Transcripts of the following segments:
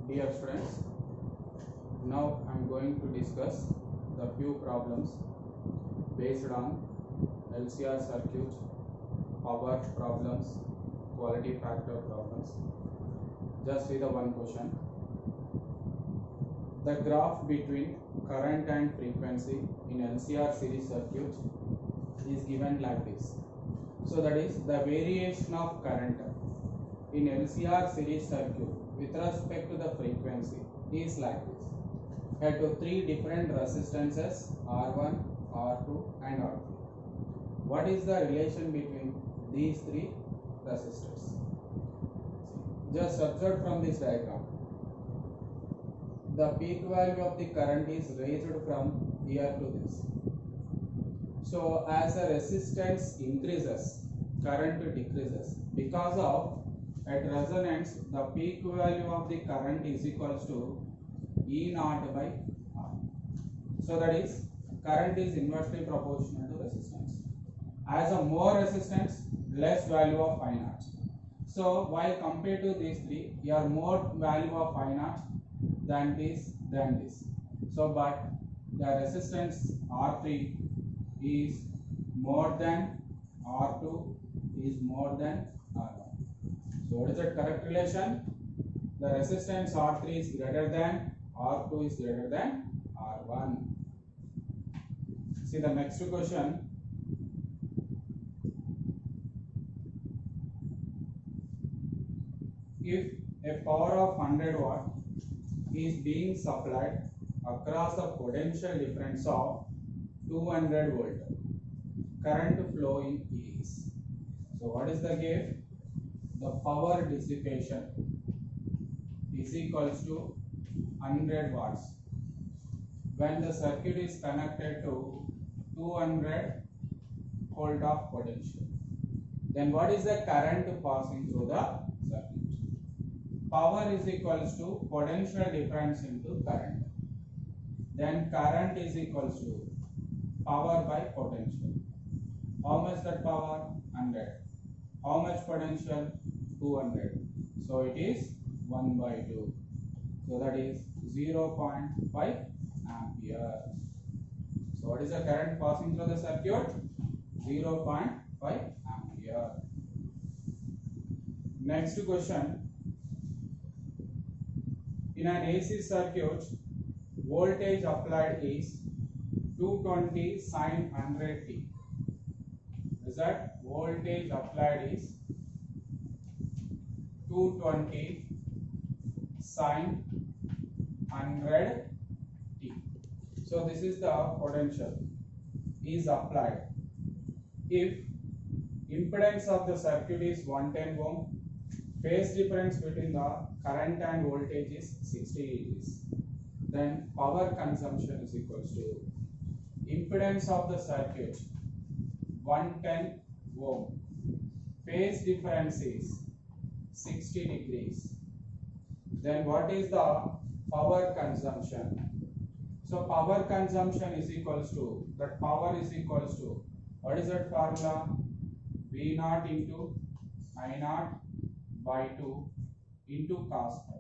Dear students, now I am going to discuss the few problems based on LCR circuit, power problems, quality factor problems. Just see the one question. The graph between current and frequency in LCR series circuit is given like this. So that is the variation of current in LCR series circuit with respect to the frequency is like this. Here to three different resistances R1, R2 and R3. What is the relation between these three resistors? Just observe from this diagram. The peak value of the current is raised from here to this. So as the resistance increases, current decreases. Because of at resonance, the peak value of the current is equals to E naught by R. So that is current is inversely proportional to resistance. As a more resistance, less value of I naught. So while compared to these three, you have more value of I naught than this. So but the resistance R3 is more than R2 is more than R1. So what is the correct relation? The resistance R3 is greater than R2 is greater than R1. See the next question. If a power of 100 watt is being supplied across the potential difference of 200 volt, current flowing is. So what is the gauge? The power dissipation is equals to 100 watts when the circuit is connected to 200 volt of potential. Then what is the current passing through the circuit? Power is equals to potential difference into current. Then current is equals to power by potential. How much that power? 100. How much potential? 200. So it is 1 by 2. So that is 0.5 ampere. So what is the current passing through the circuit? 0.5 ampere. Next question. In an AC circuit, voltage applied is 220 sin 100t. Is that voltage applied is 220 sin 100t. So this is the potential is applied. If impedance of the circuit is 110 ohm, phase difference between the current and voltage is 60 degrees. Then power consumption is equals to impedance of the circuit 110 ohm, phase difference is 60 degrees. Then what is the power consumption? So power consumption is equals to, that power is equals to, what is that formula? V naught into I naught by 2 into cos phi.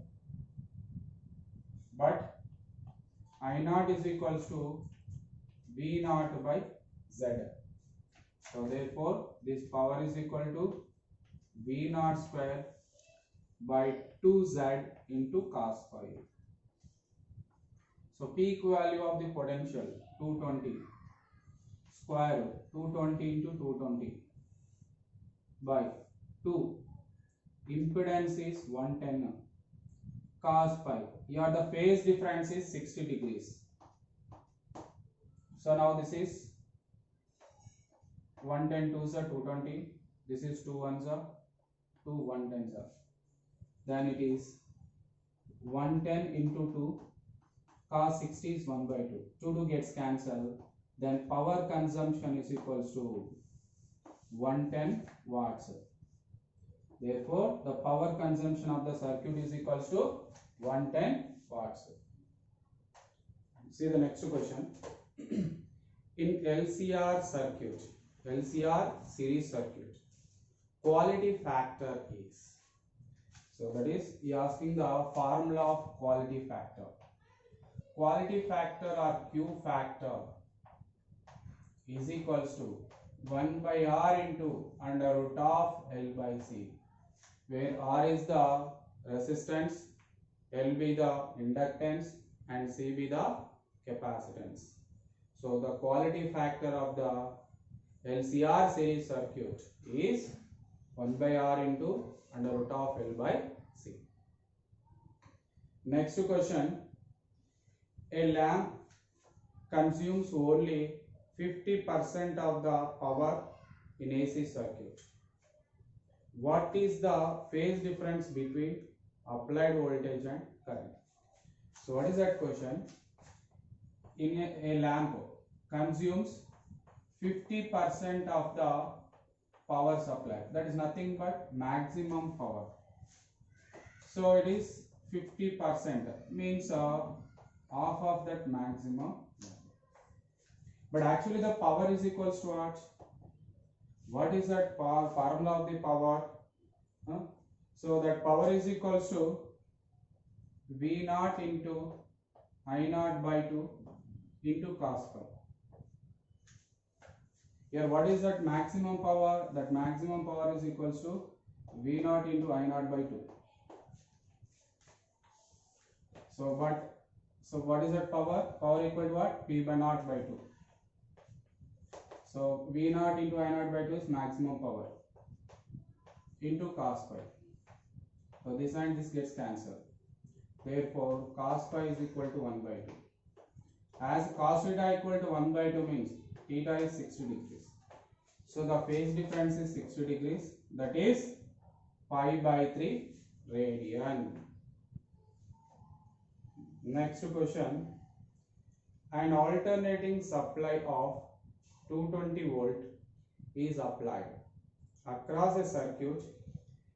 But I naught is equals to V naught by Z. So therefore this power is equal to V naught square by 2Z into cos phi. So peak value of the potential 220 square root 220 into 220 by 2. Impedance is 110 cos phi. Here the phase difference is 60 degrees. So now this is 110 2s are 220. This is 2 1s are 2 110s are. Then it is 110 into 2 cos 60 is 1 by 2. 2 gets cancelled. Then power consumption is equals to 110 watts. Therefore, the power consumption of the circuit is equals to 110 watts. See the next question. In LCR circuit, LCR series circuit, quality factor is. So that is, he asking the formula of quality factor. Quality factor or Q factor is equals to 1 by R into under root of L by C, where R is the resistance, L be the inductance, and C be the capacitance. So the quality factor of the LCR series circuit is 1 by R into under root of L by C. Next question. A lamp consumes only 50% of the power in AC circuit. What is the phase difference between applied voltage and current? So what is that question? In a lamp consumes 50% of the power supply. That is nothing but maximum power. So it is 50%, means half of that maximum. But actually the power is equals to what? What is that formula of the power? So that power is equals to V naught into I naught by 2 into cos phi. Here what is that maximum power? That maximum power is equals to V naught into I naught by 2. So what is that power? Power equal to what? P by naught by 2. So V naught into I naught by 2 is maximum power into cos phi. So this and this gets cancelled. Therefore cos phi is equal to 1 by 2. As cos theta equal to 1 by 2 means theta is 60 degrees. So the phase difference is 60 degrees. That is pi by 3 radian. Next question. An alternating supply of 220 volt is applied across a circuit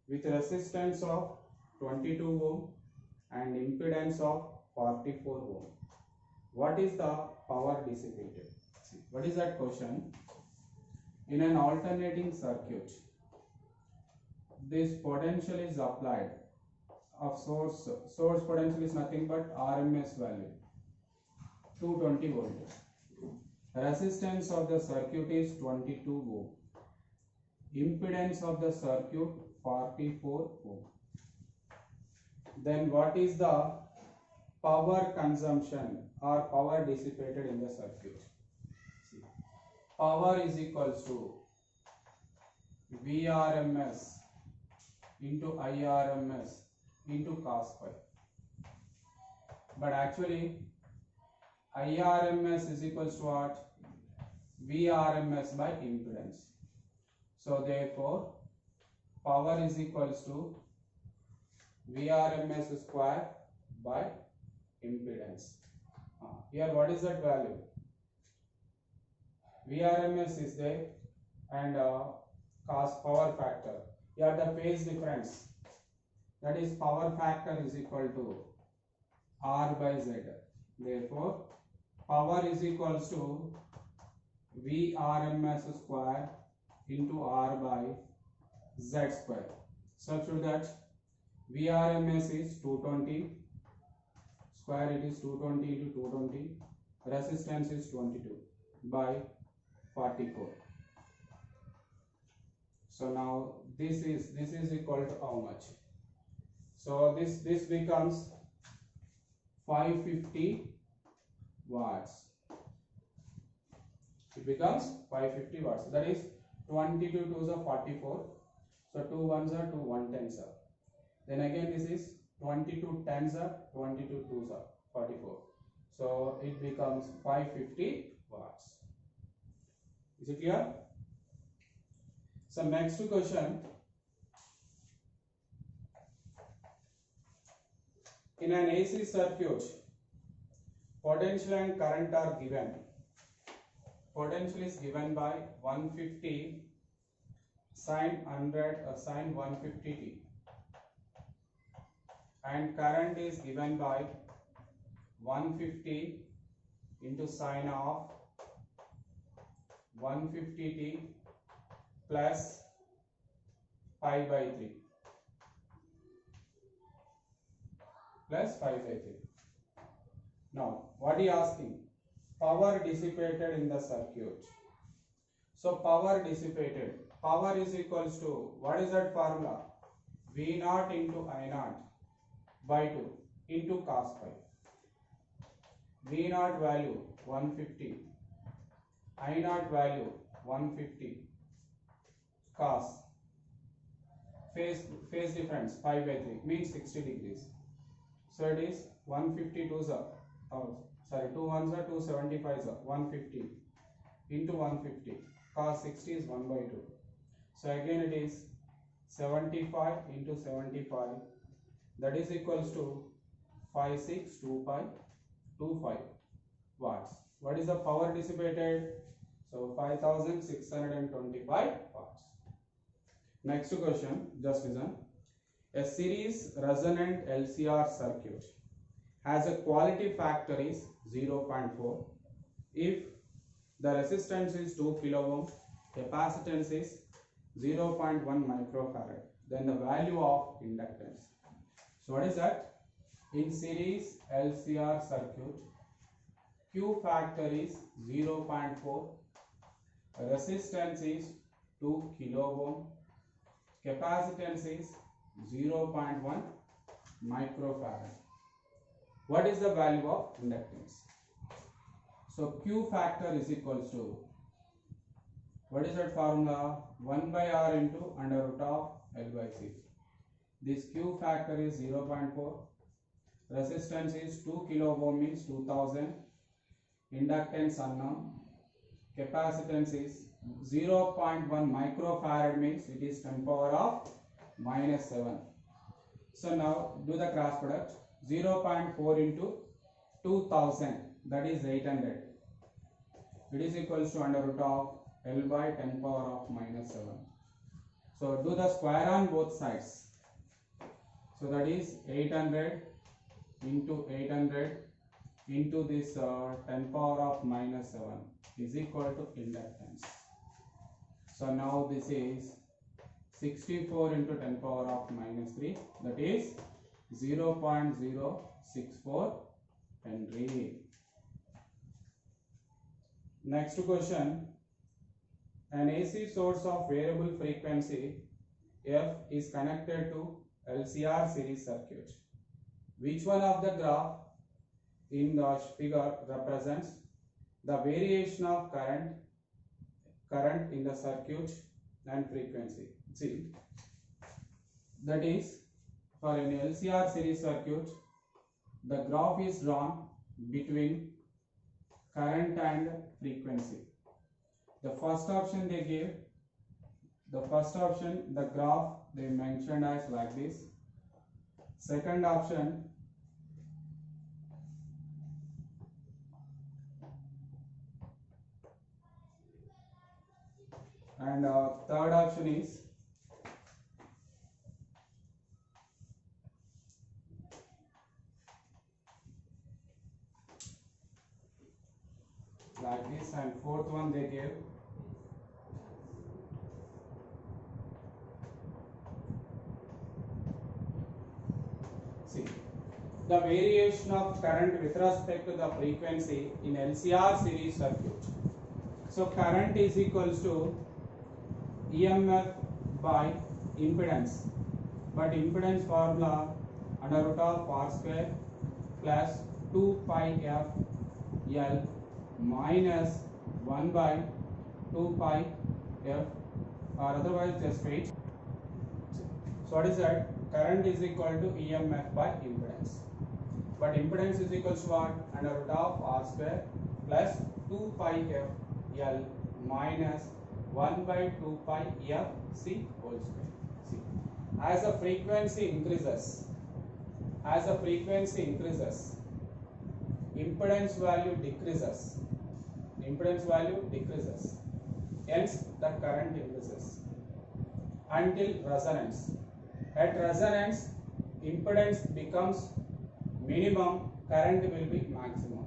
with resistance of 22 ohm and impedance of 44 ohm. What is the power dissipated? What is that question? In an alternating circuit, this potential is applied of source potential is nothing but RMS value 220 volt. Resistance of the circuit is 22 ohm. Impedance of the circuit 44 ohm. Then what is the power consumption or power dissipated in the circuit? See, power is equals to VRMS into IRMS into cos phi. But actually IRMS is equals to what? VRMS by impedance. So therefore power is equals to VRMS square by impedance. Here what is that value? VRMS is there and cos power factor. Here the phase difference, that is power factor is equal to R by Z. Therefore power is equals to VRMS square into R by Z square. Substitute that. VRMS is 220, square it is 220 into 220, resistance is 22 by 44. So now this is equal to how much? So this becomes 550 watts. It becomes 550 watts. That is 22 twos are 44. So 2 ones are 2 1 tens are. Then again this is 22 tens are 22 twos are 44. So it becomes 550 watts. Is it clear? So next question. In an AC circuit, potential and current are given. Potential is given by 150 sine 100 sine 150 t, and current is given by 150 into sine of 150 t plus pi by 3. plus 553. Now, what is asking? Power dissipated in the circuit. So, power dissipated. Power is equals to, what is that formula? V naught into I naught by 2 into cos phi. V naught value 150. I naught value 150. Cos. Phase difference 5/3 means 60 degrees. So it is 152 2 ones are 275 150 into 150. Cos 60 is 1/2. So again it is 75 into 75, that is equals to 5625 watts. What is the power dissipated? So 5625 watts. Next question, just listen. A series resonant LCR circuit has a quality factor is 0.4 if the resistance is 2 kilo ohm, capacitance is 0.1 microfarad, then the value of inductance. So what is that? In series LCR circuit, Q factor is 0.4, resistance is 2 kilo ohm, capacitance is 0.1 microfarad. What is the value of inductance? So Q factor is equals to, what is that formula? 1 by R into under root of L by C. This Q factor is 0.4. Resistance is 2 kilo ohm means 2000. Inductance unknown. Capacitance is 0.1 microfarad means it is 10 power of minus 7. So now do the cross product. 0.4 into 2000, that is 800. It is equals to under root of L by 10 power of minus 7. So do the square on both sides. So that is 800 into 800 into this 10 power of minus 7 is equal to inductance. So now this is 64 into 10 power of minus 3, that is 0.064 Henry. Next question. An AC source of variable frequency F is connected to LCR series circuit. Which one of the graph in the figure represents the variation of current in the circuit and frequency? See, that is, for an LCR series circuit, the graph is drawn between current and frequency. The first option they give, the graph they mentioned as like this. Second option, and third option is like this, and fourth one they gave. See, the variation of current with respect to the frequency in LCR series circuit. So current is equals to EMF by impedance, but impedance formula under root of R square plus 2 pi F L minus 1 by 2 pi F, or otherwise just wait. So what is that? Current is equal to EMF by impedance, but impedance is equal to what? Under root of R square plus 2 pi F L minus 1 by 2 pi F C whole square. See, as the frequency increases, impedance value decreases. Hence the current increases until resonance. At resonance, impedance becomes minimum, current will be maximum.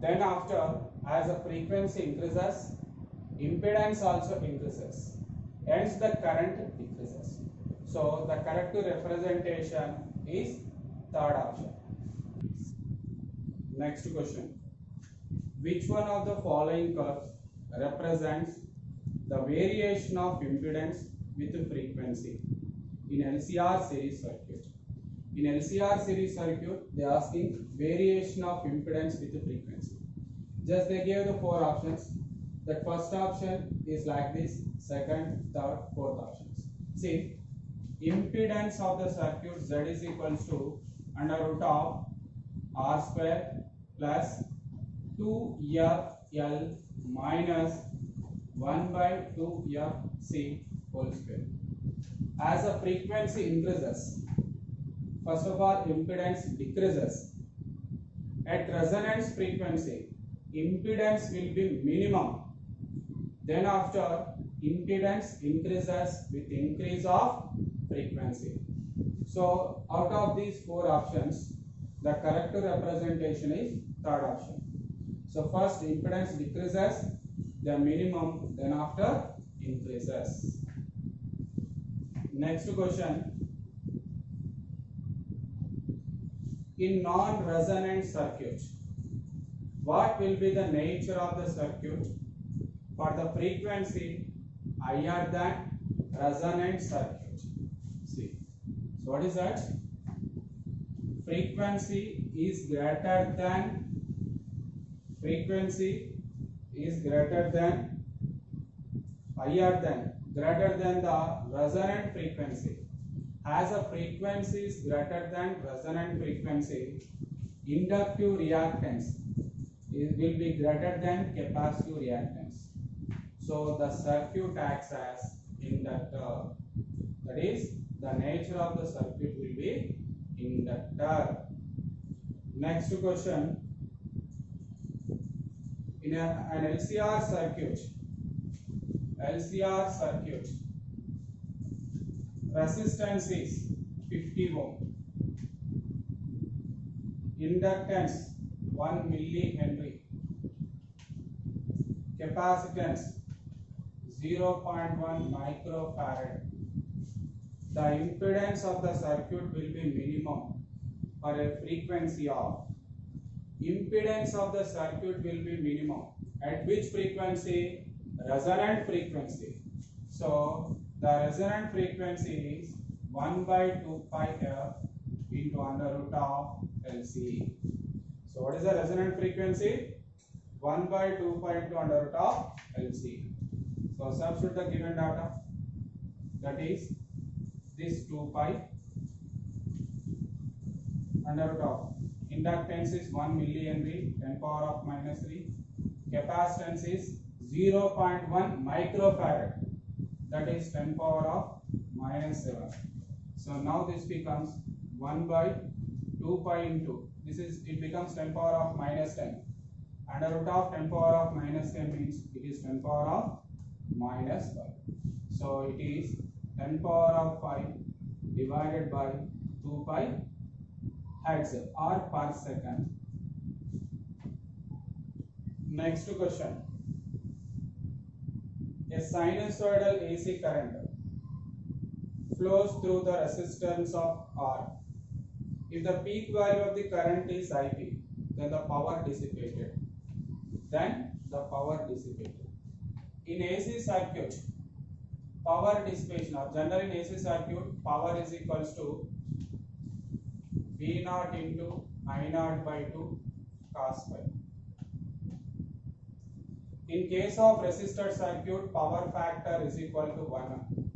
Then after, as the frequency increases, impedance also increases. Hence the current decreases. So the correct representation is third option. Next question. Which one of the following curves represents the variation of impedance with frequency in LCR series circuit? In LCR series circuit, they are asking variation of impedance with frequency. Just they gave the four options. The first option is like this, second, third, fourth options. See, impedance of the circuit Z is equals to under root of R square plus 2FL minus 1 by 2FC whole square. As the frequency increases, first of all, impedance decreases. At resonance frequency, impedance will be minimum. Then after, impedance increases with increase of frequency. So out of these four options, the correct representation is third option. So first impedance decreases, then minimum, then after increases. Next question. In non-resonant circuit, what will be the nature of the circuit for the frequency higher than resonant circuit? See, so what is that? Frequency is greater than greater than the resonant frequency. As a frequency is greater than resonant frequency, inductive reactance will be greater than capacitive reactance. So the circuit acts as inductor. That is, the nature of the circuit will be inductor. Next question. In an LCR circuit, resistance is 50 ohm, inductance 1 millihenry, capacitance 0.1 microfarad. The impedance of the circuit will be minimum for a frequency of. Impedance of the circuit will be minimum at which frequency? Resonant frequency. So the resonant frequency is 1 by 2 pi f into under root of LC. So what is the resonant frequency? 1 by 2 pi into under root of LC. So substitute the given data. That is this 2 pi under root of inductance is 1 millihenry, 10 power of minus 3. Capacitance is 0.1 microfarad, that is 10 power of minus 7. So now this becomes 1 by 2 pi into, it becomes 10 power of minus 10. Under root of 10 power of minus 10 means it is 10 power of minus 5. So it is 10 power of 5 divided by 2 pi hertz or per second. Next question. A sinusoidal AC current flows through the resistance of R. If the peak value of the current is IP, then the power dissipated. In AC circuit, power dissipation, or generally in AC circuit, power is equals to V0 into I0 by 2 cos phi. In case of resistor circuit, power factor is equal to 1.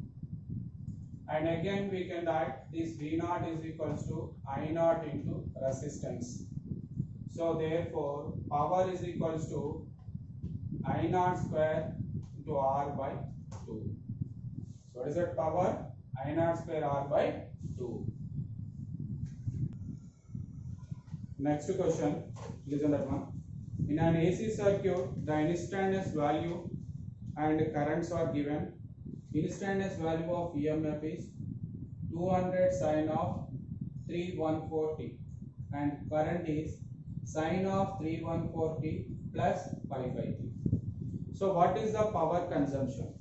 And again we can write this V0 is equals to I0 into resistance. So therefore power is equals to I0 square into R by 2. So what is that power? I0 square R by 2. Next question, listen that one. In an AC circuit, the instantaneous value and currents are given. Instantaneous value of EMF is 200 sine of 3140 and current is sine of 3140 plus pi by 3. So what is the power consumption?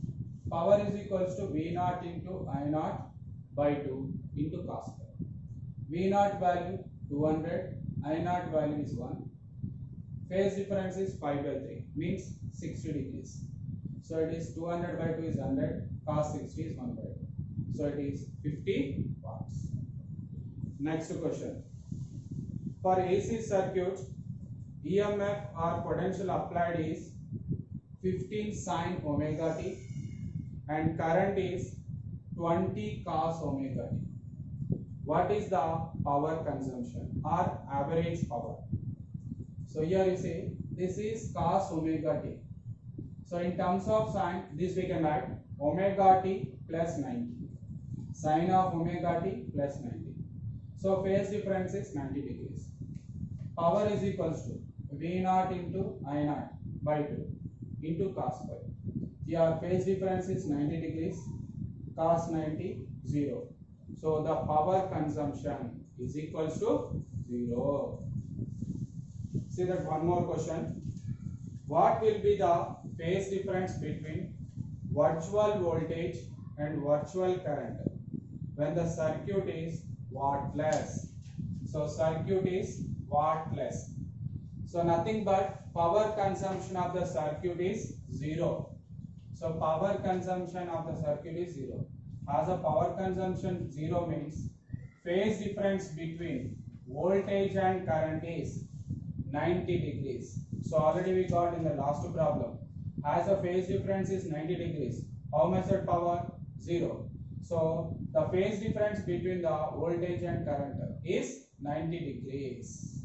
Power is equals to V0 into I0 by 2 into cos phi. V naught value 200, I naught value is 1. Phase difference is 5 by 3, means 60 degrees. So it is 200 by 2 is 100, cos 60 is 1 by 2. So it is 50 watts. Next question. For AC circuit, EMF or potential applied is 15 sin omega t and current is 20 cos omega t. What is the power consumption or average power? So here you say this is cos omega t. So in terms of sine, this we can write omega t plus 90. Sine of omega t plus 90. So phase difference is 90 degrees. Power is equals to V naught into I naught by 2 into cos phi. Here phase difference is 90 degrees, cos 90 0. So the power consumption is equals to 0. See that one more question. What will be the phase difference between virtual voltage and virtual current when the circuit is wattless? So circuit is wattless. So nothing but power consumption of the circuit is 0. So power consumption of the circuit is 0. As a power consumption 0 means phase difference between voltage and current is 90 degrees. So already we got in the last problem. As the phase difference is 90 degrees, how much that power? 0. So the phase difference between the voltage and current is 90 degrees.